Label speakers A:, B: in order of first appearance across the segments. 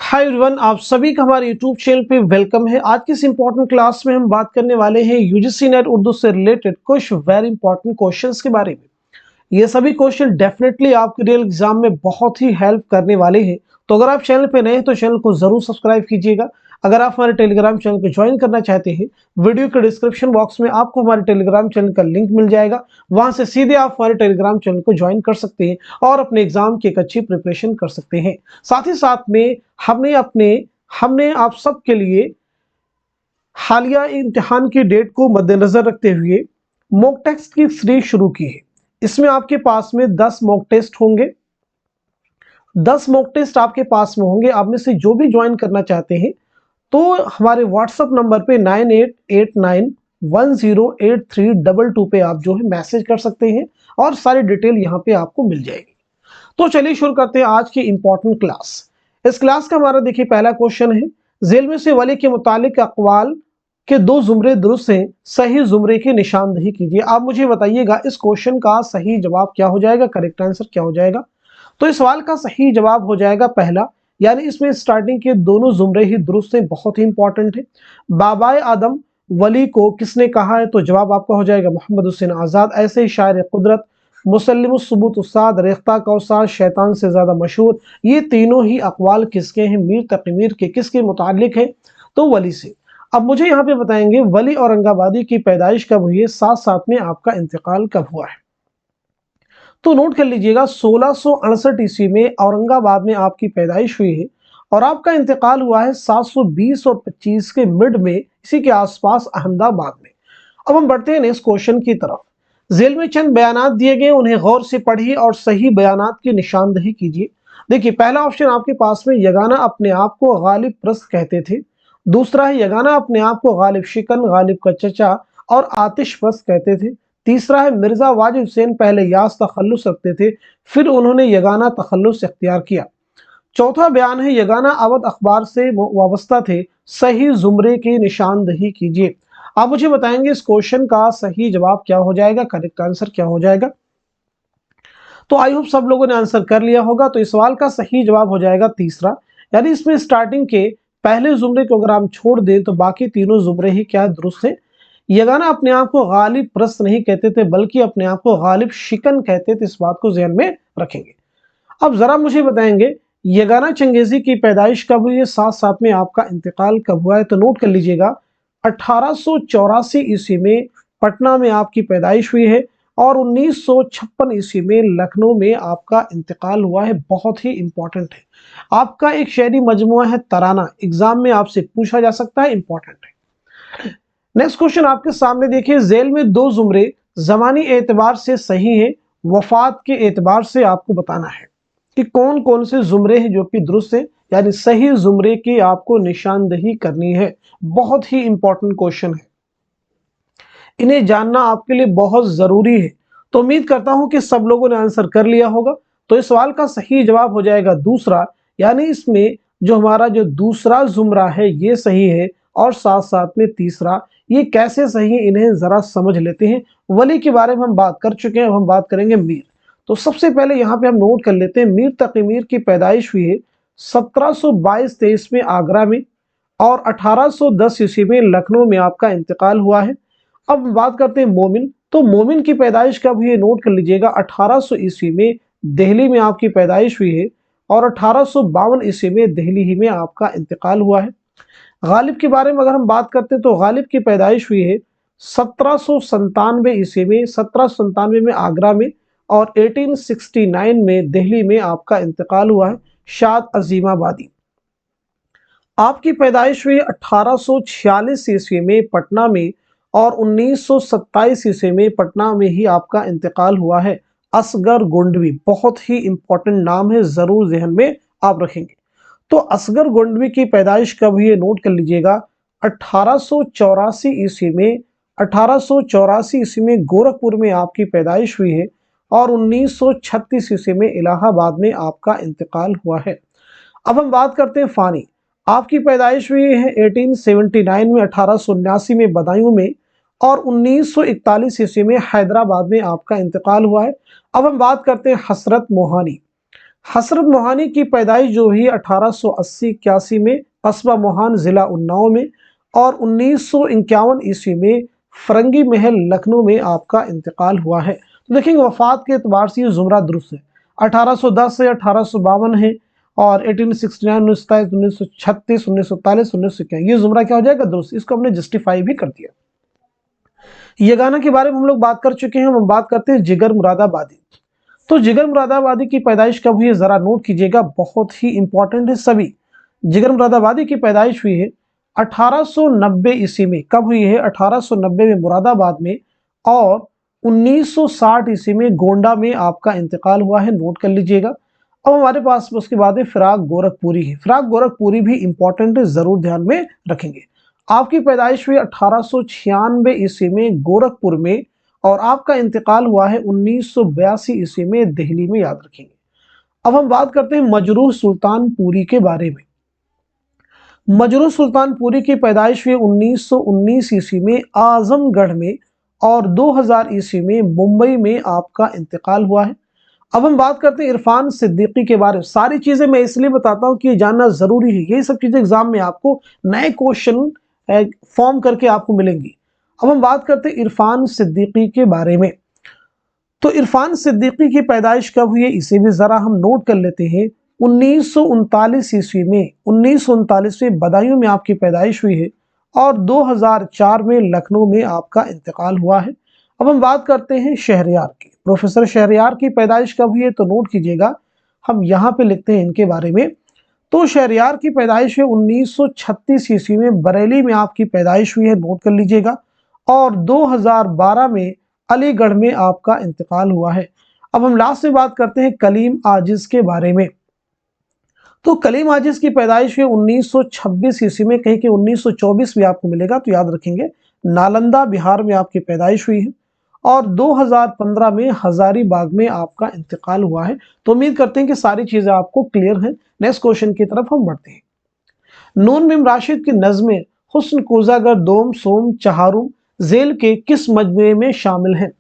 A: Hi everyone, आप सभी का हमारे यूट्यूब चैनल पे वेलकम है। आज की इस इंपॉर्टेंट क्लास में हम बात करने वाले हैं यूजीसी नेट उर्दू से रिलेटेड कुछ वेरी इंपॉर्टेंट क्वेश्चंस के बारे में। ये सभी क्वेश्चन डेफिनेटली आपके रियल एग्जाम में बहुत ही हेल्प करने वाले हैं। तो अगर आप चैनल पे नए हैं तो चैनल को जरूर सब्सक्राइब कीजिएगा। अगर आप हमारे टेलीग्राम चैनल को ज्वाइन करना चाहते हैं, वीडियो के डिस्क्रिप्शन बॉक्स में आपको हमारे टेलीग्राम चैनल का लिंक मिल जाएगा। वहां से सीधे आप हमारे टेलीग्राम चैनल को ज्वाइन कर सकते हैं और अपने एग्जाम की एक अच्छी प्रिपरेशन कर सकते हैं। साथ ही साथ में हमने आप सबके लिए हालिया इम्तिहान की डेट को मद्देनजर रखते हुए मॉक टेस्ट की सीरीज शुरू की है। इसमें आपके पास में 10 मॉक टेस्ट होंगे। 10 मॉक टेस्ट आपके पास में होंगे। आप में से जो भी ज्वाइन करना चाहते हैं तो हमारे व्हाट्सएप नंबर पे 9889108322 पे आप जो है मैसेज कर सकते हैं और सारी डिटेल यहाँ पे आपको मिल जाएगी। तो चलिए शुरू करते हैं आज की इंपॉर्टेंट क्लास। इस क्लास का हमारा देखिए पहला क्वेश्चन है, झेल में से वली के मुतालिक अक़वाल के दो जुमरे दुरुस्त हैं, सही जुमरे की निशानदही कीजिए। आप मुझे बताइएगा इस क्वेश्चन का सही जवाब क्या हो जाएगा, करेक्ट आंसर क्या हो जाएगा। तो इस सवाल का सही जवाब हो जाएगा पहला, यानी इसमें स्टार्टिंग के दोनों जुमरे ही दुरुस्त हैं, बहुत ही इंपॉर्टेंट है। बाबाए आदम वली को किसने कहा है, तो जवाब आपका हो जाएगा मोहम्मद हुसैन आजाद। ऐसे ही शायर कुदरत, मुसल्लिमुस सुबूत उस्ताद, रेख्ता कौसार, शैतान से ज्यादा मशहूर, ये तीनों ही अक़वाल किसके हैं, मीर तक़ी मीर के किसके मुतालिक है, तो वली से। अब मुझे यहाँ पे बताएंगे वली औरंगाबादी की पैदाइश कब हुई है, साथ साथ में आपका इंतकाल कब हुआ है। तो नोट कर लीजिएगा 1668 ईस्वी में औरंगाबाद में आपकी पैदाइश हुई है और आपका इंतकाल हुआ है 720 और 25 के मिड में, इसी के आसपास अहमदाबाद में। अब हम बढ़ते हैं नेक्स्ट क्वेश्चन की तरफ। झेल में चंद बयानात दिए गए, उन्हें गौर से पढ़िए और सही बयानात की निशानदही कीजिए। देखिए पहला ऑप्शन आपके पास में, यगाना अपने आप को गालिब प्रस्त कहते थे। दूसरा है यगाना अपने आप को गालिब शिकन, गालिब का चचा और आतिश प्रस्त कहते थे। तीसरा है मिर्जा वाजिद हुसैन पहले यास तखल्लुस रखते थे, फिर उन्होंने यगाना तखल्लुस इख्तियार किया। चौथा बयान है यगाना अवध अखबार से वाबस्ता थे, सही जुमरे की निशानदही कीजिए। आप मुझे बताएंगे इस क्वेश्चन का सही जवाब क्या हो जाएगा, करेक्ट आंसर क्या हो जाएगा। तो आई होप सब लोगों ने आंसर कर लिया होगा। तो इस सवाल का सही जवाब हो जाएगा तीसरा, यानी इसमें स्टार्टिंग के पहले जुमरे को अगर हम छोड़ दें तो बाकी तीनों जुमरे ही क्या दुरुस्त है। यगाना अपने आप को गालिब प्रस्त नहीं कहते थे, बल्कि अपने आप को गालिब शिकन कहते थे। इस बात को ध्यान में रखेंगे। अब जरा मुझे बताएंगे यगाना चंगेजी की पैदाइश कब हुई है, साथ साथ में आपका इंतकाल कब हुआ है। तो नोट कर लीजिएगा 1884 ईस्वी में पटना में आपकी पैदाइश हुई है और 1956 ईस्वी में लखनऊ में आपका इंतकाल हुआ है। बहुत ही इंपॉर्टेंट है। आपका एक शेरी मजमुआ है तराना, एग्जाम में आपसे पूछा जा सकता है, इंपॉर्टेंट है। नेक्स्ट क्वेश्चन आपके सामने देखिए, झेल में दो जुमरे जमानी एतबार से सही हैं, वफात के एतबार से आपको बताना है कि कौन कौन से जुमरे हैं जो कि दुरुस्त है, यानी सही जुमरे की आपको निशानदही करनी है। बहुत ही इंपॉर्टेंट क्वेश्चन है, इन्हें जानना आपके लिए बहुत जरूरी है। तो उम्मीद करता हूं कि सब लोगों ने आंसर कर लिया होगा। तो इस सवाल का सही जवाब हो जाएगा दूसरा, यानी इसमें जो हमारा जो दूसरा जुमरा है ये सही है और साथ साथ में तीसरा। ये कैसे सही है इन्हें जरा समझ लेते हैं। वली के बारे में हम बात कर चुके हैं, अब हम बात करेंगे मीर। तो सबसे पहले यहाँ पे हम नोट कर लेते हैं, मीर तक़ी मीर की पैदाइश हुई है 1722-23 में आगरा में और 1810 ईस्वी में लखनऊ में आपका इंतकाल हुआ है। अब बात करते हैं मोमिन। तो मोमिन की पैदाइश कब हुई है, नोट कर लीजिएगा 1800 ईस्वी में दिल्ली में आपकी पैदाइश हुई है और 1852 ईस्वी में दिल्ली ही में आपका इंतकाल हुआ है। गालिब के बारे में अगर हम बात करते हैं तो गालिब की पैदाइश हुई है 1797 ईस्वी में, 1797 में आगरा में और 1869 में दिल्ली में आपका इंतकाल हुआ है। शाद अजीमाबादी। आपकी पैदाइश हुई 1846 ईस्वी में पटना में और 1927 ईस्वी में पटना में ही आपका इंतकाल हुआ है। असगर गोंडवी, बहुत ही इंपॉर्टेंट नाम है, जरूर जहन में आप रखेंगे। तो असगर गोंडवी की पैदाइश कब हुई है, नोट कर लीजिएगा 1884 ईस्वी में। 1884 ईस्वी में गोरखपुर में आपकी पैदाइश हुई है और 1936 ईस्वी में इलाहाबाद में आपका इंतकाल हुआ है। अब हम बात करते हैं फानी। आपकी पैदाइश हुई है 1879 में, 1879 में बदायूं में और 1941 ईस्वी में हैदराबाद में आपका इंतकाल हुआ है। अब हम बात करते हैं हसरत मोहानी। हसरत मोहानी की पैदाइश जो हुई 1880-81 में कस्बा मोहान ज़िला उन्नाव में, और 1951 ईस्वी में फरंगी महल लखनऊ में आपका इंतकाल हुआ है। तो देखेंगे वफात के एतबार से ये ज़ुमरा दुरुस्त है, 1810 से 1852 है, और 1869, 1937, 1936, 1941, 1951 ये ज़ुमरा क्या हो जाएगा, दुरुस्त। इसको हमने जस्टिफाई भी कर दिया। ये गाना के बारे में हम लोग बात कर चुके हैं। हम बात करते हैं जिगर मुरादाबादी। तो जिगर मुरादाबादी की पैदाइश कब हुई है, जरा नोट कीजिएगा, बहुत ही इंपॉर्टेंट है सभी। जिगर मुरादाबादी की पैदाइश हुई है 1890 ईस्वी में। कब हुई है, 1890 में मुरादाबाद में, और 1960 ईस्वी में गोंडा में आपका इंतकाल हुआ है, नोट कर लीजिएगा। अब हमारे पास उसके बाद है फिराक गोरखपुरी है। फिराक गोरखपुरी भी इंपॉर्टेंट है, जरूर ध्यान में रखेंगे। आपकी पैदाइश हुई 1896 ईस्वी में गोरखपुर में, और आपका इंतकाल हुआ है 1982 ईस्वी में दिल्ली में, याद रखेंगे। अब हम बात करते हैं मजरूह सुल्तानपुरी के बारे में। मजरूह सुल्तानपुरी की पैदाइश हुई 1919 ईस्वी में आजमगढ़ में, और 2000 ईस्वी में मुंबई में आपका इंतकाल हुआ है। अब हम बात करते हैं इरफान सिद्दीकी के बारे में। सारी चीजें मैं इसलिए बताता हूं कि ये जानना जरूरी है, यही सब चीजें एग्जाम में आपको नए क्वेश्चन फॉर्म करके आपको मिलेंगी। अब हम बात करते हैं इरफान सिद्दीकी के बारे में। तो इरफान सिद्दीकी की पैदाइश कब हुई है, इसे भी जरा हम नोट कर लेते हैं। 1939 ईस्वी में, 1939 में बदायूं में आपकी पैदाइश हुई है, और 2004 में लखनऊ में आपका इंतकाल हुआ है। अब हम बात करते हैं शहरयार की। प्रोफेसर शहरयार की पैदाइश कब हुई है, तो नोट कीजिएगा, हम यहाँ पे लिखते हैं इनके बारे में। तो शहरयार की पैदाइश है 1936 ईस्वी में बरेली में आपकी पैदाइश हुई है, नोट कर लीजिएगा, और 2012 में अलीगढ़ में आपका इंतकाल हुआ है। अब हम लास्ट में बात करते हैं कलीम आजिज के बारे में। तो कलीम आजिज की पैदाइश हुई 1926 ईस्वी में, कहीं कि 1924 भी आपको मिलेगा, तो याद रखेंगे। नालंदा बिहार में आपकी पैदाइश हुई है, और 2015 में हजारीबाग में आपका इंतकाल हुआ है। तो उम्मीद करते हैं कि सारी चीजें आपको क्लियर हैं। नेक्स्ट क्वेश्चन की तरफ हम बढ़ते हैं। नून मीम राशिद की नज़्में हुस्न कोज़ागर दोम सोम चहारुम जेल के किस मजमूए में शामिल हैं?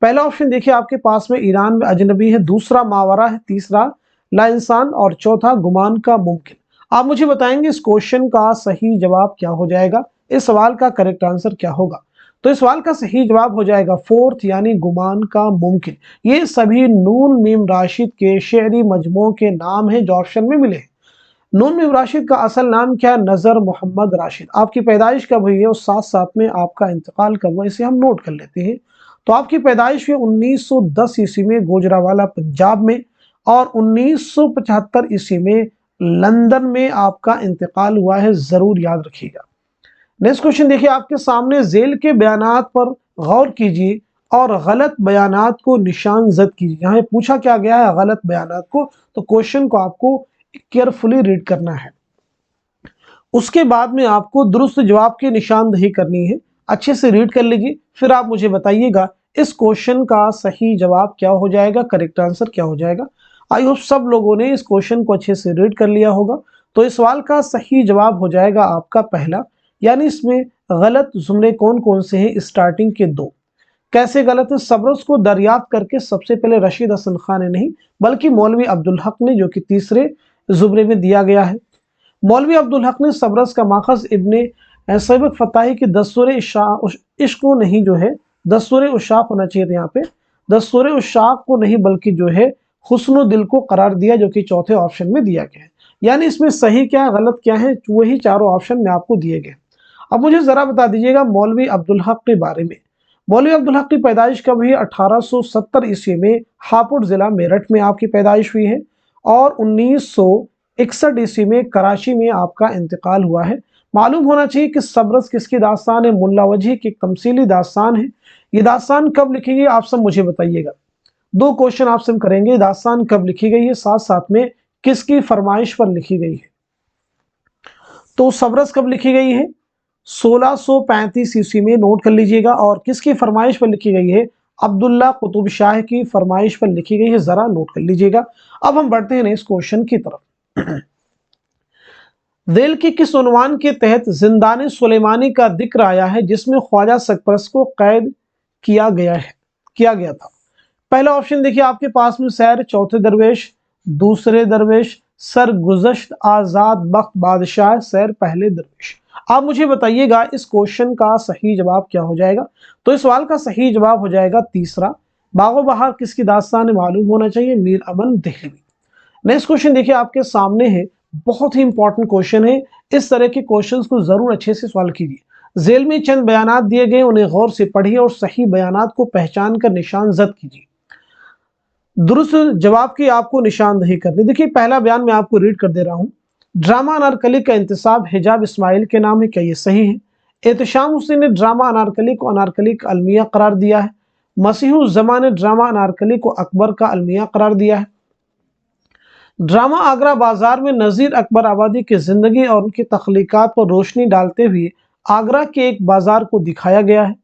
A: पहला ऑप्शन देखिए आपके पास में ईरान में अजनबी है, दूसरा मावरा है, तीसरा ला इंसान, और चौथा गुमान का मुमकिन। आप मुझे बताएंगे इस क्वेश्चन का सही जवाब क्या हो जाएगा, इस सवाल का करेक्ट आंसर क्या होगा। तो इस सवाल का सही जवाब हो जाएगा फोर्थ, यानी गुमान का मुमकिन। ये सभी नून मीम राशिद के शेरी मजमू के नाम हैं जो ऑप्शन में मिले। नून मीम राशिद का असल नाम क्या है, नजर मोहम्मद राशिद। आपकी पैदाइश कब हुई है और साथ साथ में आपका इंतकाल कब हुआ, इसे हम नोट कर लेते हैं। तो आपकी पैदाइश हुई 1910 ईस्वी में गुजरावाला पंजाब में, और 1975 ईस्वी में लंदन में आपका इंतकाल हुआ है, जरूर याद रखिएगा। नेक्स्ट क्वेश्चन देखिए आपके सामने, जेल के बयानात पर गौर कीजिए और गलत बयानात को निशान जद कीजिए। यहाँ पूछा क्या गया है, गलत बयानात को, तो क्वेश्चन को आपको केयरफुली रीड करना है। उसके बाद में आपको दुरुस्त जवाब की निशानदही करनी है। अच्छे से रीड कर लीजिए, फिर आप मुझे बताइएगा इस क्वेश्चन का सही जवाब क्या हो जाएगा, करेक्ट आंसर क्या हो जाएगा। आई होप सब लोगों ने इस क्वेश्चन को अच्छे से रीड कर लिया होगा। तो इस सवाल का सही जवाब हो जाएगा आपका पहला, यानी इसमें गलत जुमले कौन कौन से हैं, स्टार्टिंग के दो। कैसे गलत है, सब्रस को दरियाफ्त करके सबसे पहले रशीद हसन खान ने नहीं, बल्कि मौलवी अब्दुल हक ने, जो कि तीसरे जुमरे में दिया गया है। मौलवी अब्दुल हक ने सब्रस का माखज इब्ने सबक फताही की दस्तूर इश्क को नहीं, जो है दस्तूर उशाक होना चाहिए था यहाँ पे, दस्तूर उशाक को नहीं बल्कि जो है हुस्न दिल को करार दिया, जो कि चौथे ऑप्शन में दिया गया है। यानी इसमें सही क्या गलत क्या है, वही चारों ऑप्शन में आपको दिए गए। अब मुझे जरा बता दीजिएगा मौलवी अब्दुल हक के बारे में। मौलवी अब्दुल हक की पैदाइश कब हुई, 1870 ईस्वी में हापुड़ जिला मेरठ में आपकी पैदाइश हुई है, और 1961 ईस्वी में कराची में आपका इंतकाल हुआ है। मालूम होना चाहिए कि सब्रस किसकी दास्तान है, मुल्ला वजह की तमसीली दास्तान है। ये दास्तान कब लिखी गई आप सब मुझे बताइएगा। दो क्वेश्चन आपसे हम करेंगे, दास्तान कब लिखी गई है, साथ साथ में किसकी फरमाइश पर लिखी गई है। तो सब्रस कब लिखी गई है, 1635 ईस्वी में, नोट कर लीजिएगा, और किसकी फरमाइश पर लिखी गई है, अब्दुल्ला कुतुब शाह की फरमाइश पर लिखी गई है, जरा नोट कर लीजिएगा। अब हम बढ़ते हैं नेक्स्ट क्वेश्चन की तरफ। जेल की किस उन्वान के तहत जिंदान सुलेमानी का जिक्र आया है जिसमें ख्वाजा सरपरस्त को कैद किया गया था। पहला ऑप्शन देखिए आपके पास में सैर चौथे दरवेश, दूसरे दरवेश, सरगुज़श्त आज़ाद बख्त बादशाह, सैर पहले दरवेश। आप मुझे बताइएगा इस क्वेश्चन का सही जवाब क्या हो जाएगा। तो इस सवाल का सही जवाब हो जाएगा तीसरा, बागो बहार किसकी दास्तान है, मालूम होना चाहिए, मीर अमन देहलवी। नेक्स्ट क्वेश्चन देखिए आपके सामने है, बहुत ही इंपॉर्टेंट क्वेश्चन है। इस तरह के क्वेश्चंस को जरूर अच्छे से सॉल्व कीजिए। झेल में चंद बयानात दिए गए, उन्हें गौर से पढ़िए और सही बयानात को पहचान कर निशान जद कीजिए। दुरुस्त जवाब की आपको निशानदेही करनी। देखिए पहला बयान मैं आपको रीड कर दे रहा हूं। ड्रामा अनारकली का इंतसाब हिजाब इस्माइल के नाम है, क्या ये सही है? एहतशाम हुसैन ने ड्रामा अनारकली को अनारकली का अलमिया करार दिया है। मसीहुज़ ज़मान ने ड्रामा अनारकली को अकबर का अलमिया करार दिया है। ड्रामा आगरा बाजार में नज़ीर अकबर आबादी की ज़िंदगी और उनकी तख्लीकात पर रोशनी डालते हुए आगरा के एक बाजार को दिखाया गया है।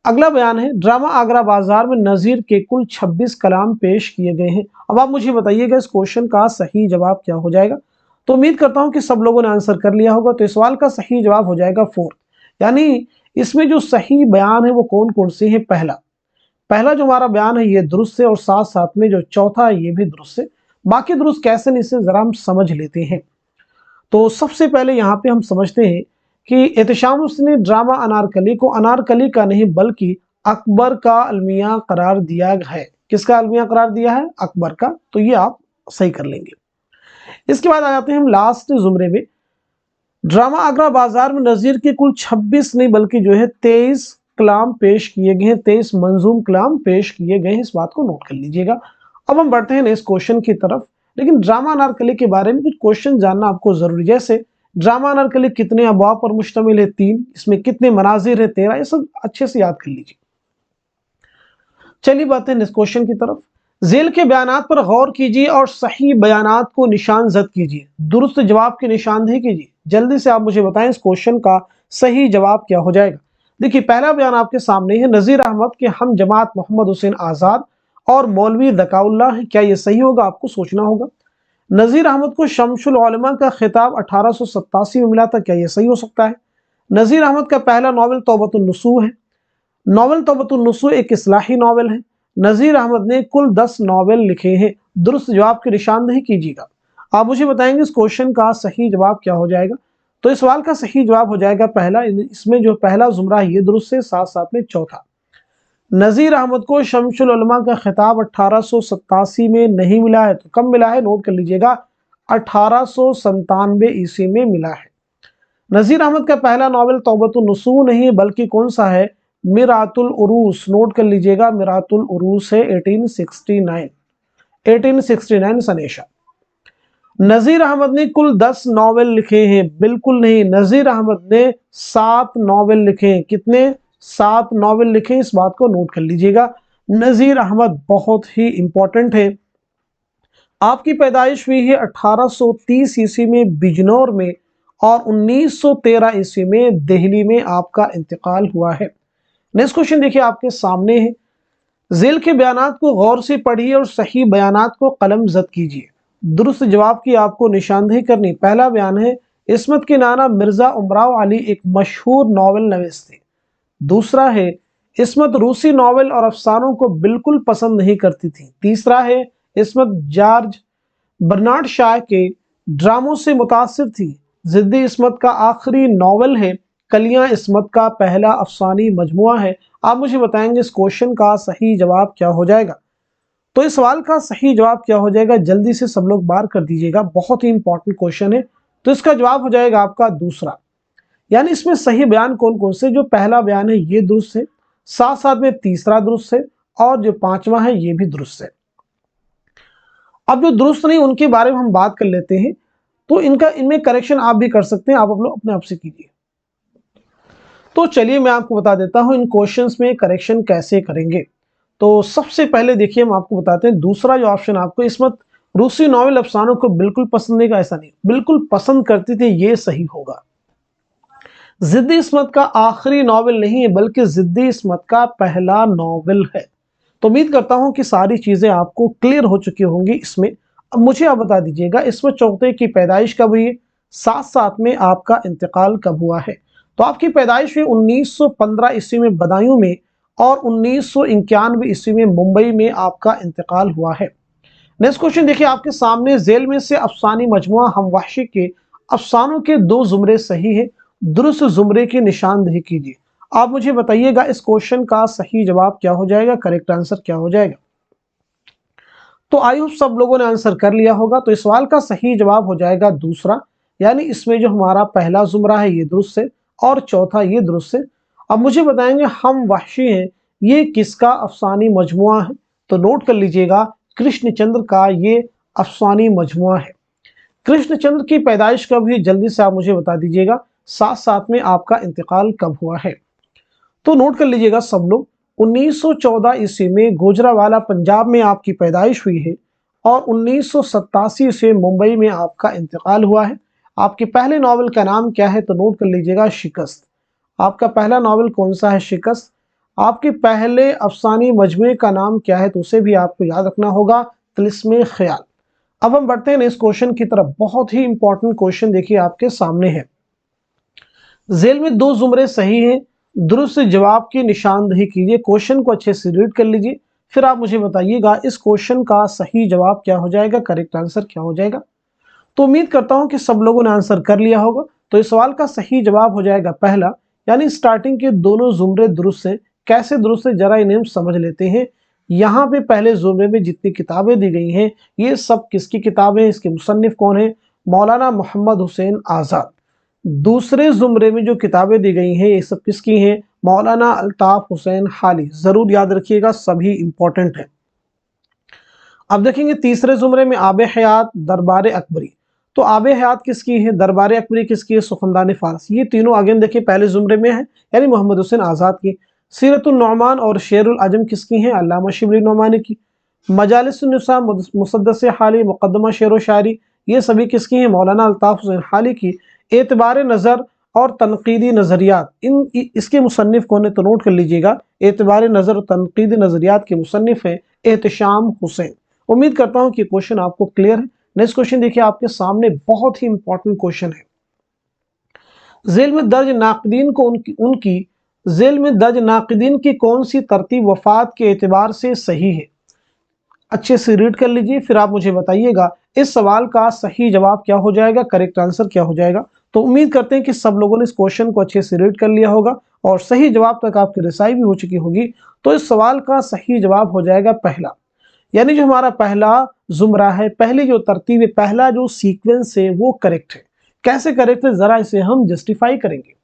A: अगला बयान है, ड्रामा आगरा बाजार में नज़ीर के कुल 26 कलाम पेश किए गए हैं। अब आप मुझे बताइएगा इस क्वेश्चन का सही जवाब क्या हो जाएगा। तो उम्मीद करता हूं कि सब लोगों ने आंसर कर लिया होगा। तो इस सवाल का सही जवाब हो जाएगा फोर्थ, यानी इसमें जो सही बयान है वो कौन कौन से हैं। पहला जो हमारा बयान है ये दुरुस्त है, और साथ साथ में जो चौथा है ये भी दुरुस्त है। बाकी दुरुस्त कैसे नहीं, इसे जरा हम समझ लेते हैं। तो सबसे पहले यहाँ पे हम समझते हैं कि एहतशाम हुसैन ने ड्रामा अनारकली को अनारकली का नहीं बल्कि अकबर का अलमिया करार दिया है। किसका अलमिया करार दिया है? अकबर का। तो ये आप सही कर लेंगे। इसके बाद आ जाते हैं हम लास्ट जुमरे में। ड्रामा आगरा बाजार में नज़ीर के कुल 26 नहीं बल्कि जो है 23 कलाम पेश किए गए हैं, 23 मंजूम कलाम पेश किए गए हैं। इस बात को नोट कर लीजिएगा। अब हम बढ़ते हैं नेक्स्ट क्वेश्चन की तरफ। लेकिन ड्रामा अनारकली के बारे में कुछ क्वेश्चन जानना आपको जरूरी, जैसे ड्रामा अनारकली कितने अबवाब पर मुश्तमिल है? 3। इसमें कितने मनाजिर है? 13। ये सब अच्छे से याद कर लीजिए। चलिए बढ़ते हैं नेक्स्ट क्वेश्चन की तरफ। झेल के बयानात पर गौर कीजिए और सही बयानात को निशान जद कीजिए। दुरुस्त जवाब की निशानदेही कीजिए। जल्दी से आप मुझे बताएं इस क्वेश्चन का सही जवाब क्या हो जाएगा। देखिए पहला बयान आपके सामने है, नज़ीर अहमद के हम जमात मोहम्मद हुसैन आज़ाद और मौलवी ज़काउल्लाह है, क्या ये सही होगा? आपको सोचना होगा। नज़ीर अहमद को शमसुल उलमा का खिताब 1887 में मिला था, क्या ये सही हो सकता है? नज़ीर अहमद का पहला नावल तौबतुन नुसूह है। नावल तौबतुन नुसूह एक इस्लाही नावल है। नज़ीर अहमद ने कुल 10 नावल लिखे हैं। दुरुस्त जवाब की निशानदेही कीजिएगा। आप मुझे बताएंगे इस क्वेश्चन का सही जवाब क्या हो जाएगा। तो इस सवाल का सही जवाब हो जाएगा पहला। इसमें जो पहला जुमरा है ये दुरुस्त है, साथ साथ में चौथा। नज़ीर अहमद को शमसुल उलमा का खिताब 1887 में नहीं मिला है। तो कब मिला है? नोट कर लीजिएगा, 1897 ईस्वी में मिला है। नज़ीर अहमद का पहला नावल तौबतुन नुसूह नहीं है बल्कि कौन सा है? मिरातुल उरूस। नोट कर लीजिएगा, मिरातुल उरूस है 1869 सनेशा। नज़ीर अहमद ने कुल 10 नावल लिखे हैं, बिल्कुल नहीं। नज़ीर अहमद ने 7 नावल लिखे हैं। कितने? 7 नावल लिखे। इस बात को नोट कर लीजिएगा। नज़ीर अहमद बहुत ही इंपॉर्टेंट है। आपकी पैदाइश हुई है 1830 ईस्वी में बिजनौर में, और 1913 ईस्वी में दिल्ली में आपका इंतकाल हुआ है। नेक्स्ट क्वेश्चन देखिए आपके सामने है। झेल के बयानात को गौर से पढ़िए और सही बयानात को कलम जद कीजिए। दुरुस्त जवाब की आपको निशानदेही करनी। पहला बयान है, इस्मत के नाना मिर्जा उमराव अली एक मशहूर नावल नवीस थे। दूसरा है, इस्मत रूसी नावल और अफसानों को बिल्कुल पसंद नहीं करती थी। तीसरा है, इस्मत जॉर्ज बर्नार्ड शॉ के ड्रामों से मुतासिर थी। जिद्दी इस्मत का आखिरी नावल है कलियां इस्मत का पहला अफसानी मजमुआ है। आप मुझे बताएंगे इस क्वेश्चन का सही जवाब क्या हो जाएगा। तो इस सवाल का सही जवाब क्या हो जाएगा, जल्दी से सब लोग बाहर कर दीजिएगा। बहुत ही इंपॉर्टेंट क्वेश्चन है। तो इसका जवाब हो जाएगा आपका दूसरा, यानी इसमें सही बयान कौन कौन से? जो पहला बयान है ये दुरुस्त है, साथ साथ में तीसरा दुरुस्त है, और जो पांचवा है ये भी दुरुस्त है। अब जो दुरुस्त नहीं उनके बारे में हम बात कर लेते हैं। तो इनमें करेक्शन आप भी कर सकते हैं, आप लोग अपने आप से कीजिए। तो चलिए मैं आपको बता देता हूं इन क्वेश्चंस में करेक्शन कैसे करेंगे। तो सबसे पहले देखिए हम आपको बताते हैं, दूसरा जो ऑप्शन आपको, इस्मत रूसी नॉवेल अफसानों को बिल्कुल पसंद नहीं, ऐसा नहीं, बिल्कुल पसंद करती थी, ये सही होगा। जिद्दी इस्मत का आखिरी नॉवेल नहीं है बल्कि जिद्दी इस्मत का पहला नॉवेल है। तो उम्मीद करता हूं कि सारी चीजें आपको क्लियर हो चुकी होंगी इसमें। अब मुझे आप बता दीजिएगा इस्मत चौथे की पैदाइश कब हुई है, साथ साथ में आपका इंतकाल कब हुआ है। तो आपकी पैदाइश हुई 1915 ईस्वी में बदायूं में, और 1991 ईस्वी में मुंबई में आपका इंतकाल हुआ है। नेक्स्ट क्वेश्चन देखिए आपके सामने, झेल में से अफसानी मजमुआ हम वहशी के अफसानों के 2 जुमरे सही है, दुरुस्त जुमरे की निशानदेही कीजिए। आप मुझे बताइएगा इस क्वेश्चन का सही जवाब क्या हो जाएगा, करेक्ट आंसर क्या हो जाएगा। तो आई होप सब लोगों ने आंसर कर लिया होगा। तो इस सवाल का सही जवाब हो जाएगा दूसरा, यानी इसमें जो हमारा पहला जुमरा है ये दुरुस्त है और चौथा ये दुरुस्त है। अब मुझे बताएंगे हम वहशी हैं ये किसका अफसानी मजमुआ है, तो नोट कर लीजिएगा कृष्णचंद्र का ये अफसानी मजमुआ है। कृष्णचंद्र की पैदाइश कब हुई, जल्दी से आप मुझे बता दीजिएगा, साथ साथ में आपका इंतकाल कब हुआ है। तो नोट कर लीजिएगा सब लोग, 1914 ईस्वी में गुजरावाला पंजाब में आपकी पैदाइश हुई है और 1987 से मुंबई में आपका इंतकाल हुआ है। आपके पहले नॉवल का नाम क्या है, तो नोट कर लीजिएगा शिकस्त। आपका पहला नॉवल कौन सा है, शिकस्त। आपके पहले अफसानी मजमुए का नाम क्या है, तो उसे भी आपको याद रखना होगा, तिलिस्मे ख्याल। अब हम बढ़ते हैं इस क्वेश्चन की तरफ। बहुत ही इंपॉर्टेंट क्वेश्चन देखिए आपके सामने है। झेल में 2 जुमरे सही हैं, दुरुस्त जवाब की निशानदेही कीजिए। क्वेश्चन को अच्छे से रीड कर लीजिए, फिर आप मुझे बताइएगा इस क्वेश्चन का सही जवाब क्या हो जाएगा, करेक्ट आंसर क्या हो जाएगा। तो उम्मीद करता हूं कि सब लोगों ने आंसर कर लिया होगा। तो इस सवाल का सही जवाब हो जाएगा पहला, यानी स्टार्टिंग के दोनों जुमरे दुरुस्त हैं। कैसे दुरुस्त है जरा इन्हें हम समझ लेते हैं। यहाँ पे पहले जुमरे में जितनी किताबें दी गई हैं ये सब किसकी किताबें, इसके मुसन्निफ कौन है, मौलाना मोहम्मद हुसैन आजाद। दूसरे जुमरे में जो किताबें दी गई हैं ये सब किसकी हैं, मौलाना अल्ताफ हुसैन हाली। जरूर याद रखिएगा, सभी इंपॉर्टेंट है। अब देखेंगे तीसरे जुमरे में आबे हयात, दरबार अकबरी। तो आबे हयात किसकी है, दरबार अकबरी किसकी है, सुखनदान फारस। ये तीनों अगेन देखिए पहले जुमरे में है, यानी मोहम्मद हुसैन आजाद की। सीरतुन नौमान और शेरुल अजम किसकी हैं, अल्लामा शिबली नौमानी की। मजालिसुन्निसा, मुसद्दस हाली, मुकदमा शेर व शायरी, ये सभी किसकी हैं, मौलाना अल्ताफ हुसैन हाली की। एतबार नज़र और तनकीदी नज़रियात, इसके मुसन्निफ कौन है, तो नोट कर लीजिएगा, एतबार नज़र और तनकीदी नज़रियात के मुसन्निफ हैं एहतशाम हुसैन। उम्मीद करता हूं कि क्वेश्चन आपको क्लियर है। नेक्स्ट क्वेश्चन देखिए आपके सामने, बहुत ही इंपॉर्टेंट क्वेश्चन है। जेल में दर्ज नाक़दीन को उनकी जेल में दर्ज नाक़दीन की कौन सी तरतीब वफात के एतबार से सही है। अच्छे से रीड कर लीजिए, फिर आप मुझे बताइएगा इस सवाल का सही जवाब क्या हो जाएगा, करेक्ट आंसर क्या हो जाएगा। तो उम्मीद करते हैं कि सब लोगों ने इस क्वेश्चन को अच्छे से रीड कर लिया होगा और सही जवाब तक आपकी रिसाई भी हो चुकी होगी। तो इस सवाल का सही जवाब हो जाएगा पहला, यानी जो हमारा पहला जुमरा है, पहली जो तरतीब है, पहला जो सीक्वेंस है वो करेक्ट है। कैसे करेक्ट है जरा इसे हम जस्टिफाई करेंगे।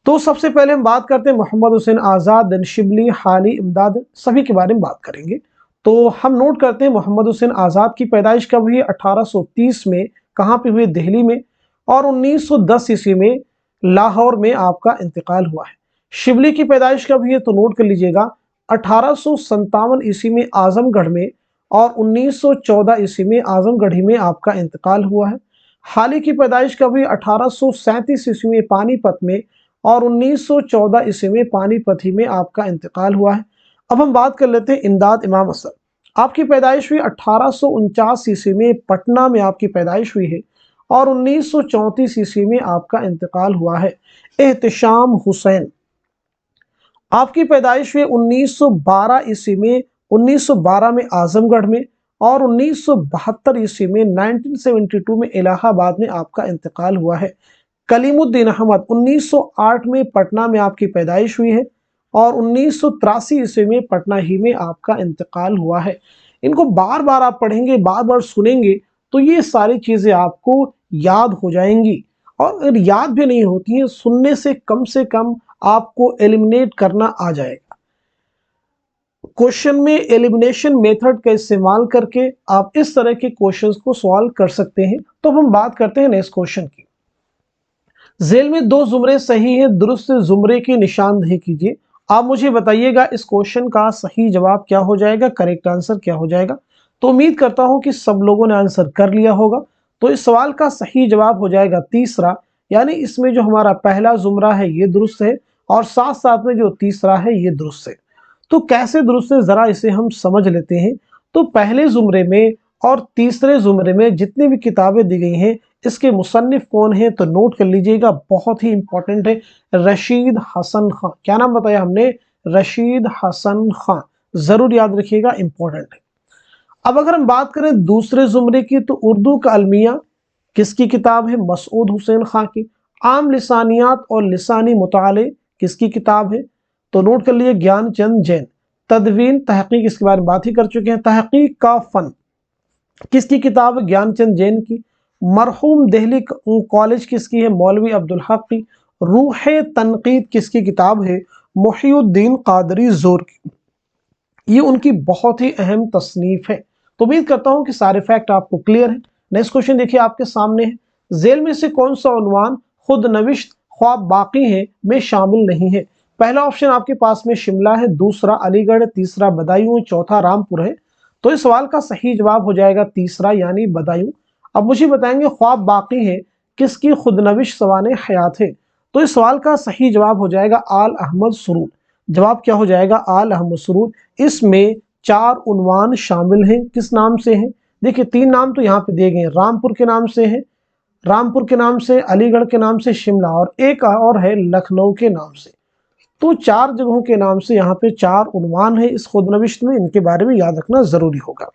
A: तो सबसे पहले हम बात करते हैं मोहम्मद हुसैन आजाद, देन शिबली, हाली, इमदाद, सभी के बारे में बात करेंगे। तो हम नोट करते हैं मोहम्मद हुसैन आजाद की पैदाइश कब हुई, 1830 में। कहाँ पे हुई, दिल्ली में। और 1910 ईस्वी में लाहौर में आपका इंतकाल हुआ है। शिबली की पैदाइश कब हुई है, तो नोट कर लीजिएगा, 1857 ईस्वी में आजमगढ़ में और 1914 ईस्वी में आजमगढ़ ही में आपका इंतकाल हुआ है। हाली की पैदाइश कब हुई, 1837 ईस्वी में पानीपत में और 1914 ईस्वी में पानीपत ही में आपका इंतकाल हुआ है। अब हम बात कर लेते हैं इमदाद इमाम असद। आपकी पैदाइश हुई 1849 ईस्वी में, पटना में आपकी पैदाइश हुई है और 1934 ईस्वी में आपका इंतकाल हुआ है। एहतशाम हुसैन, आपकी पैदाइश हुई 1912 ईस्वी में, 1912 में आजमगढ़ में और 1972 ईस्वी में 1972 में इलाहाबाद में आपका इंतकाल हुआ है। कलीमुद्दीन अहमद, 1908 में पटना में आपकी पैदाइश हुई है और 1983 ईस्वी में पटना ही में आपका इंतकाल हुआ है। इनको बार बार आप पढ़ेंगे, बार बार सुनेंगे तो ये सारी चीजें आपको याद हो जाएंगी। और अगर याद भी नहीं होती हैं, सुनने से कम आपको एलिमिनेट करना आ जाएगा। क्वेश्चन में एलिमिनेशन मेथड का इस्तेमाल करके आप इस तरह के क्वेश्चंस को सॉल्व कर सकते हैं। तो हम बात करते हैं नेक्स्ट क्वेश्चन की। जेल में 2 जुमरे सही हैं, दुरुस्त जुमरे की निशानदेही कीजिए। आप मुझे बताइएगा इस क्वेश्चन का सही जवाब क्या हो जाएगा, करेक्ट आंसर क्या हो जाएगा। तो उम्मीद करता हूं कि सब लोगों ने आंसर कर लिया होगा। तो इस सवाल का सही जवाब हो जाएगा तीसरा, यानी इसमें जो हमारा पहला जुमरा है ये दुरुस्त है और साथ साथ में जो तीसरा है ये दुरुस्त है। तो कैसे दुरुस्त है जरा इसे हम समझ लेते हैं। तो पहले जुमरे में और तीसरे जुमरे में जितनी भी किताबें दी गई हैं इसके मुसन्निफ कौन है, तो नोट कर लीजिएगा, बहुत ही इंपॉर्टेंट है, रशीद हसन खां। क्या नाम बताया हमने, रशीद हसन खां। जरूर याद रखिएगा, इंपॉर्टेंट है। अब अगर हम बात करें दूसरे जुमरे की, तो उर्दू का अलमिया किसकी किताब है? मसूद हुसैन खां की। आम लिसानियात और लिसानी मुताले किसकी किताब है? तो नोट कर लिए ज्ञानचंद जैन। तदवीन तहकीक, इसके बारे में बात ही कर चुके हैं। तहकीक का फन किसकी किताब है? ज्ञानचंद जैन की। मरहूम दिल्ली कॉलेज किसकी है? मौलवी अब्दुल हक की। रूह तनकीद किसकी किताब है? मुहिउद्दीन कादरी जोर की। ये उनकी बहुत ही अहम तसनीफ है। तो उम्मीद करता हूं कि सारे फैक्ट आपको क्लियर है। नेक्स्ट क्वेश्चन देखिए आपके सामने है, झेल में से कौन सा उन्वान खुद नविश्त ख्वाब बाकी है में शामिल नहीं है? पहला ऑप्शन आपके पास में शिमला है, दूसरा अलीगढ़, तीसरा बदायूं, चौथा रामपुर है। तो इस सवाल का सही जवाब हो जाएगा तीसरा यानी बदायूं। अब मुझे बताएंगे ख्वाब बाकी है किसकी खुदनविश सवाने हयात है? तो इस सवाल का सही जवाब हो जाएगा आल अहमद सुरूर। जवाब क्या हो जाएगा? आल अहमद सुरूर। इसमें 4 उन्वान शामिल हैं। किस नाम से हैं? देखिए 3 नाम तो यहाँ पे दिए गए हैं, रामपुर के नाम से है, रामपुर के नाम से, अलीगढ़ के नाम से, शिमला, और एक और है लखनऊ के नाम से। तो 4 जगहों के नाम से यहाँ पे 4 उन्वान है इस खुदनविश्त में। इनके बारे में याद रखना जरूरी होगा।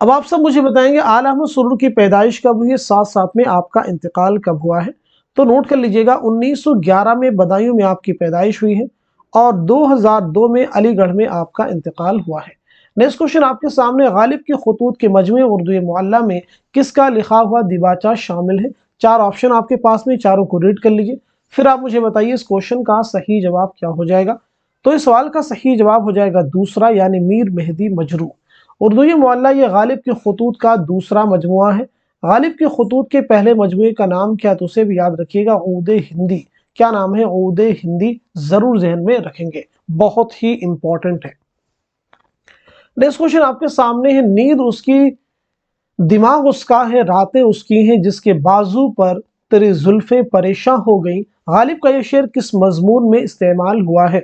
A: अब आप सब मुझे बताएंगे आल अहमद सुरूर की पैदाइश कब हुई है, साथ साथ में आपका इंतकाल कब हुआ है? तो नोट कर लीजिएगा 1911 में बदायूं में आपकी पैदाइश हुई है और 2002 में अलीगढ़ में आपका इंतकाल हुआ है। नेक्स्ट क्वेश्चन आपके सामने, गालिब के खतूत के मजमे उर्दू मुअल्ला में किसका लिखा हुआ दिबाचा शामिल है? 4 ऑप्शन आपके पास में, चारों को रीड कर लीजिए, फिर आप मुझे बताइए इस क्वेश्चन का सही जवाब क्या हो जाएगा। तो इस सवाल का सही जवाब हो जाएगा दूसरा यानी मीर मेहदी मजरू। उर्दू मुअल्ला ये गालिब के खतूत का दूसरा मजमुआ है। गालिब के खतूत के पहले मजमुए का नाम क्या है? तो उसे भी याद रखिएगा, ऊद हिंदी। क्या नाम है? ऊद हिंदी। जरूर जहन में रखेंगे, बहुत ही इंपॉर्टेंट है। नेक्स्ट क्वेश्चन आपके सामने है, नींद उसकी दिमाग उसका है, रातें उसकी हैं, जिसके बाजू पर तेरी जुल्फे परेशान हो गई। गालिब का यह शेर किस मजमून में इस्तेमाल हुआ है?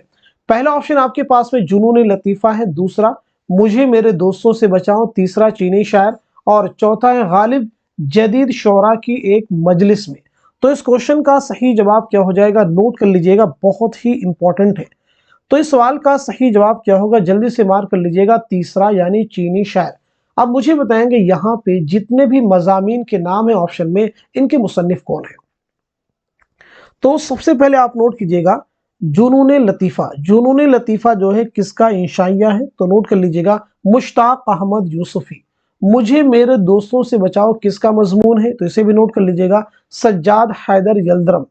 A: पहला ऑप्शन आपके पास में जुनून लतीफ़ा है, दूसरा मुझे मेरे दोस्तों से बचाओ, तीसरा चीनी शायर, और चौथा है गालिब जदीद शोरा की एक मजलिस में। तो इस क्वेश्चन का सही जवाब क्या हो जाएगा? नोट कर लीजिएगा, बहुत ही इंपॉर्टेंट है। तो इस सवाल का सही जवाब क्या होगा? जल्दी से मार्क कर लीजिएगा, तीसरा यानी चीनी शायर। अब मुझे बताएंगे यहाँ पे जितने भी मजामीन के नाम है ऑप्शन में, इनके मुसन्निफ कौन है? तो सबसे पहले आप नोट कीजिएगा जुनून लतीफ़ा। जुनून लतीफ़ा जो है किसका इंशाइया है? तो नोट कर लीजिएगा मुश्ताक अहमद यूसुफी। मुझे मेरे दोस्तों से बचाओ किसका मजमून है? तो इसे भी नोट कर लीजिएगा सज्जाद हैदर यल्दरम।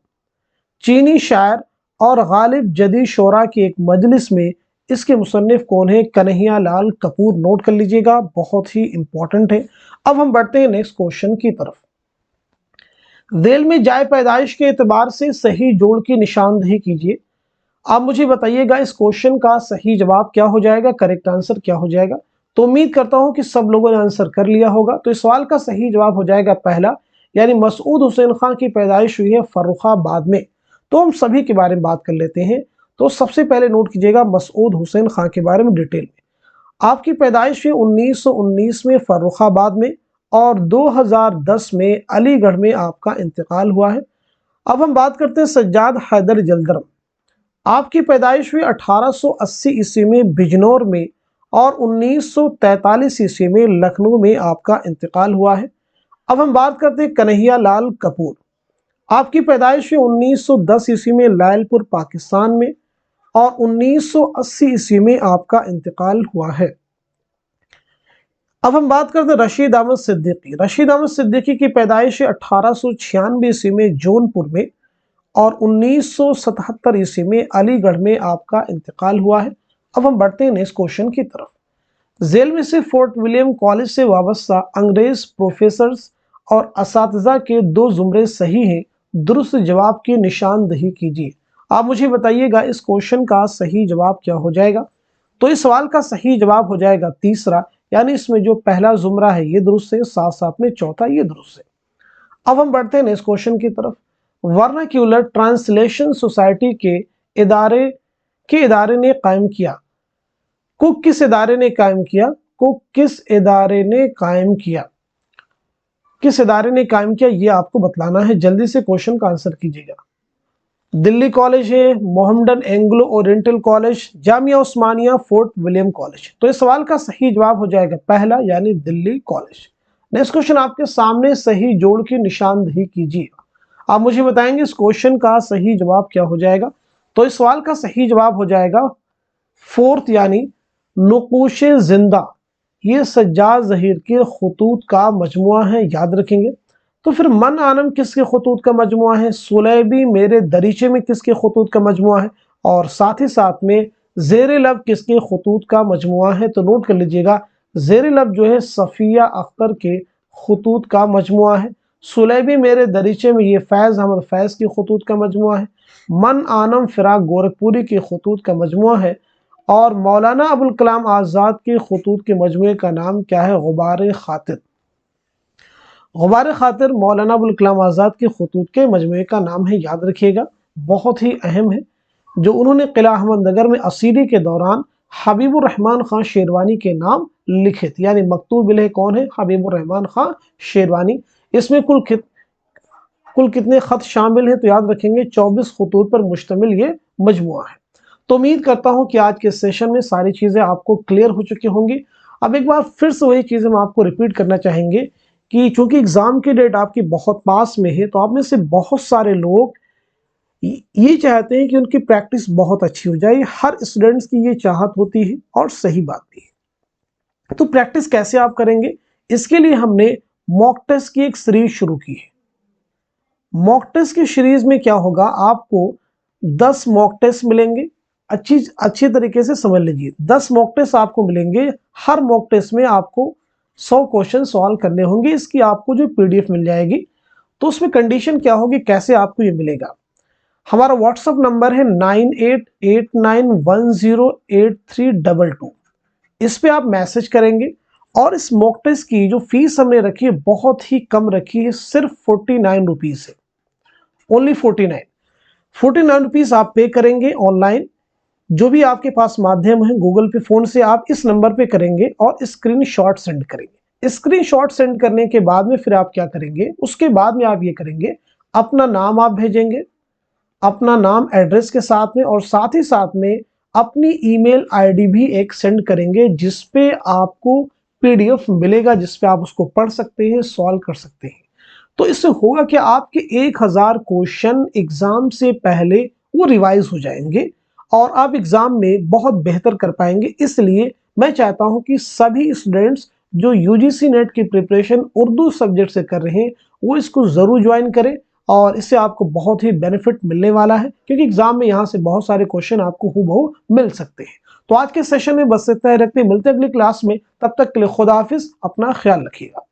A: चीनी शायर और गालिब जदीद शोरा की एक मजलिस में, इसके मुसन्निफ कौन है? कन्हैया लाल कपूर। नोट कर लीजिएगा, बहुत ही इंपॉर्टेंट है। अब हम बढ़ते हैं नेक्स्ट क्वेश्चन की तरफ। झेल में जाए पैदाइश के एतबार से सही जोड़ की निशानदेही कीजिए। आप मुझे बताइएगा इस क्वेश्चन का सही जवाब क्या हो जाएगा, करेक्ट आंसर क्या हो जाएगा। तो उम्मीद करता हूं कि सब लोगों ने आंसर कर लिया होगा। तो इस सवाल का सही जवाब हो जाएगा पहला यानी मसूद हुसैन खां की पैदाइश हुई है फर्रुखाबाद में। तो हम सभी के बारे में बात कर लेते हैं। तो सबसे पहले नोट कीजिएगा मसूद हुसैन खां के बारे में डिटेल में। आपकी पैदाइश हुई 1919 में फर्रुखाबाद में और 2010 में अलीगढ़ में आपका इंतकाल हुआ है। अब हम बात करते हैं सज्जाद हैदर जल्दरम। आपकी पैदाइश हुई 1880 ईस्वी में बिजनौर में और 1943 ईस्वी में लखनऊ में आपका इंतकाल हुआ है। अब हम बात करते हैं कन्हैया लाल कपूर। आपकी पैदाइश हुई 1910 ईस्वी में लायलपुर पाकिस्तान में और 1980 ईस्वी में आपका इंतकाल हुआ है। अब हम बात करते हैं रशीद अहमद सिद्दीकी। रशीद अहमद सिद्दीकी की पैदाइश 1896 ईस्वी में जौनपुर में और 1977 ईस्वी में अलीगढ़ में आपका इंतकाल हुआ है। अब हम बढ़ते हैं नेक्स्ट क्वेश्चन की तरफ। झेल में से फोर्ट विलियम कॉलेज से वाबस्ता अंग्रेज प्रोफेसर और असातिज़ा के 2 जुमरे सही हैं, दुरुस्त जवाब की निशानदेही कीजिए। आप मुझे बताइएगा इस क्वेश्चन का सही जवाब क्या हो जाएगा। तो इस सवाल का सही जवाब हो जाएगा तीसरा यानी इसमें जो पहला जुमरा है ये दुरुस्त है, साथ साथ में चौथा ये दुरुस्त है। अब हम बढ़ते हैं नेक्स्ट क्वेश्चन की तरफ। वर्नाक्यूलर ट्रांसलेशन सोसाइटी के इदारे ने कायम किया। कुक किस इदारे ने कायम किया? कुक किस इदारे ने कायम किया? किस इदारे ने कायम किया ये आपको बतलाना है। जल्दी से क्वेश्चन का आंसर कीजिएगा। दिल्ली कॉलेज है, Mohammedan Anglo Oriental college, Jamia Osmania, Fort William college. तो इस सवाल का सही जवाब हो जाएगा पहला, यानी दिल्ली कॉलेज। नेक्स्ट क्वेश्चन आपके सामने, सही जोड़ की निशानदेही कीजिए। आप मुझे बताएंगे इस क्वेश्चन का सही जवाब क्या हो जाएगा। तो इस सवाल का सही जवाब हो जाएगा फोर्थ, यानी नुकूश जिंदा। ये सज्जाद ज़हीर के खतूत का मजमुआ है, याद रखेंगे। तो फिर मन आनम किसके खतूत का मजमुआ है, सुलेबी मेरे दरीचे में किसके खतूत का मजमुआ है, और साथ ही साथ में ज़ेर लब किसके खतूत का मजमुआ है। तो नोट कर लीजिएगा, ज़ेर लब जो है सफ़िया अख्तर के खतूत का मजमुआ है। सुलेबी मेरे दरीचे में ये फैज़ अहमद फैज़ के खतूत का मजमुआ है। मन आनम फ़िराक गोरखपुरी के खतूत का मजमुआ है। और मौलाना अबुल कलाम आज़ाद के खतूत के मजमुए का नाम क्या है, गुबार खातिर। गुबार खातिर मौलाना अबुल कलाम आज़ाद के खतूत के मजमुए का नाम है, याद रखिएगा, बहुत ही अहम है। जो उन्होंने किला अहमद नगर में असीरी के दौरान हबीबुर रहमान खान शेरवानी के नाम लिखे थे, यानी मकतूब इलैह कौन है, हबीबुर रहमान खान शेरवानी। इसमें कुल कितने खत शामिल हैं, तो याद रखेंगे 24 खतूत पर मुश्तमिल ये मजमुआ है। तो उम्मीद करता हूं कि आज के सेशन में सारी चीज़ें आपको क्लियर हो चुकी होंगी। अब एक बार फिर से वही चीज़ें हम आपको रिपीट करना चाहेंगे कि चूंकि एग्ज़ाम की डेट आपकी बहुत पास में है, तो आप में से बहुत सारे लोग ये चाहते हैं कि उनकी प्रैक्टिस बहुत अच्छी हो जाए। हर स्टूडेंट्स की ये चाहत होती है और सही बात भी है। तो प्रैक्टिस कैसे आप करेंगे, इसके लिए हमने मॉक टेस्ट की एक सीरीज शुरू की है। मॉक टेस्ट की सीरीज में क्या होगा, आपको 10 मॉक टेस्ट मिलेंगे। अच्छी तरीके से समझ लीजिए, 10 मॉक टेस्ट आपको मिलेंगे। हर मॉक टेस्ट में आपको 100 क्वेश्चन सॉल्व करने होंगे। इसकी आपको जो पीडीएफ मिल जाएगी, तो उसमें कंडीशन क्या होगी, कैसे आपको ये मिलेगा। हमारा व्हाट्सएप नंबर है 9889108322। इस पे आप मैसेज करेंगे और इस मॉक टेस्ट की जो फीस हमने रखी है बहुत ही कम रखी है, सिर्फ 49 रुपीज है, ओनली 49 रुपीज आप पे करेंगे ऑनलाइन। जो भी आपके पास माध्यम है, गूगल पे, फोन से आप इस नंबर पे करेंगे और स्क्रीनशॉट सेंड करेंगे। स्क्रीनशॉट सेंड करने के बाद में फिर आप क्या करेंगे, उसके बाद में आप ये करेंगे, अपना नाम आप भेजेंगे, अपना नाम एड्रेस के साथ में, और साथ ही साथ में अपनी ईमेल आईडी भी एक सेंड करेंगे, जिसपे आपको पीडीएफ मिलेगा, जिसपे आप उसको पढ़ सकते हैं, सॉल्व कर सकते हैं। तो इससे होगा कि आपके 1000 क्वेश्चन एग्जाम से पहले वो रिवाइज हो जाएंगे और आप एग्जाम में बहुत बेहतर कर पाएंगे। इसलिए मैं चाहता हूं कि सभी स्टूडेंट्स जो यूजीसी नेट की प्रिपरेशन उर्दू सब्जेक्ट से कर रहे हैं, वो इसको जरूर ज्वाइन करें, और इससे आपको बहुत ही बेनिफिट मिलने वाला है, क्योंकि एग्जाम में यहाँ से बहुत सारे क्वेश्चन आपको हूबहू मिल सकते हैं। तो आज के सेशन में बस इतना ही रखते हैं, मिलते हैं अगली क्लास में। तब तक के लिए खुदा हाफिज, अपना ख्याल रखिएगा।